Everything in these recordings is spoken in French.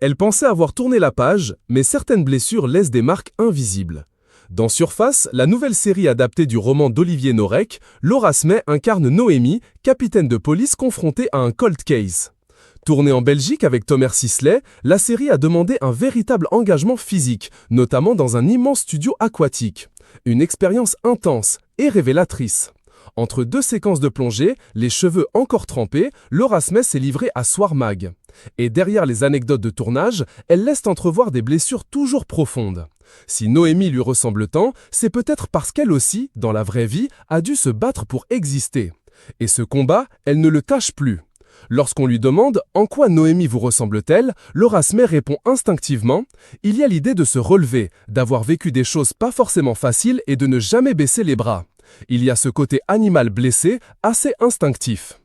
Elle pensait avoir tourné la page, mais certaines blessures laissent des marques invisibles. Dans Surface, la nouvelle série adaptée du roman d'Olivier Norek, Laura Smay incarne Noémie, capitaine de police confrontée à un cold case. Tournée en Belgique avec Thomas Sisley, la série a demandé un véritable engagement physique, notamment dans un immense studio aquatique. Une expérience intense et révélatrice. Entre deux séquences de plongée, les cheveux encore trempés, Laura Smith s'est livrée à Soir Mag. Et derrière les anecdotes de tournage, elle laisse entrevoir des blessures toujours profondes. Si Noémie lui ressemble tant, c'est peut-être parce qu'elle aussi, dans la vraie vie, a dû se battre pour exister. Et ce combat, elle ne le cache plus. Lorsqu'on lui demande « En quoi Noémie vous ressemble-t-elle ?», Laura Smith répond instinctivement « Il y a l'idée de se relever, d'avoir vécu des choses pas forcément faciles et de ne jamais baisser les bras. Il y a ce côté animal blessé, assez instinctif. »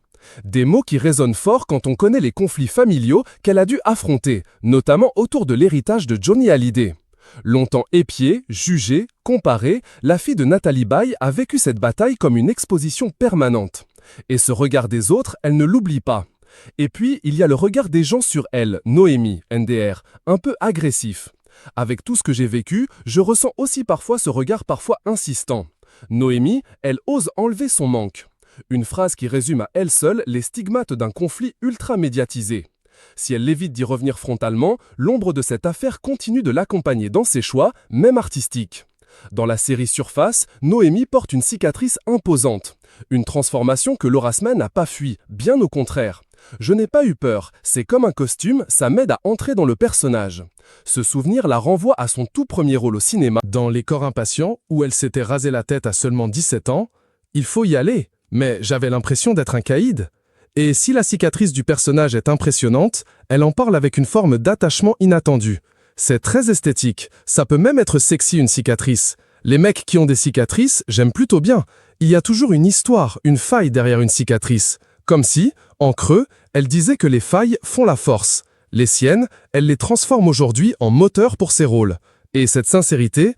Des mots qui résonnent fort quand on connaît les conflits familiaux qu'elle a dû affronter, notamment autour de l'héritage de Johnny Hallyday. Longtemps épiée, jugée, comparée, la fille de Nathalie Baye a vécu cette bataille comme une exposition permanente. Et ce regard des autres, elle ne l'oublie pas. Et puis, il y a le regard des gens sur elle, Noémie, NDR, un peu agressif. Avec tout ce que j'ai vécu, je ressens aussi parfois ce regard parfois insistant. Noémie, elle ose enlever son manque. Une phrase qui résume à elle seule les stigmates d'un conflit ultra médiatisé. Si elle évite d'y revenir frontalement, l'ombre de cette affaire continue de l'accompagner dans ses choix, même artistiques. Dans la série Surface, Noémie porte une cicatrice imposante. Une transformation que Laura Smith n'a pas fui, bien au contraire. Je n'ai pas eu peur, c'est comme un costume, ça m'aide à entrer dans le personnage. Ce souvenir la renvoie à son tout premier rôle au cinéma, dans Les Corps Impatients, où elle s'était rasé la tête à seulement 17 ans. Il faut y aller, mais j'avais l'impression d'être un caïd. Et si la cicatrice du personnage est impressionnante, elle en parle avec une forme d'attachement inattendu. C'est très esthétique, ça peut même être sexy une cicatrice. Les mecs qui ont des cicatrices, j'aime plutôt bien. Il y a toujours une histoire, une faille derrière une cicatrice. Comme si, en creux, elle disait que les failles font la force. Les siennes, elle les transforme aujourd'hui en moteur pour ses rôles. Et cette sincérité,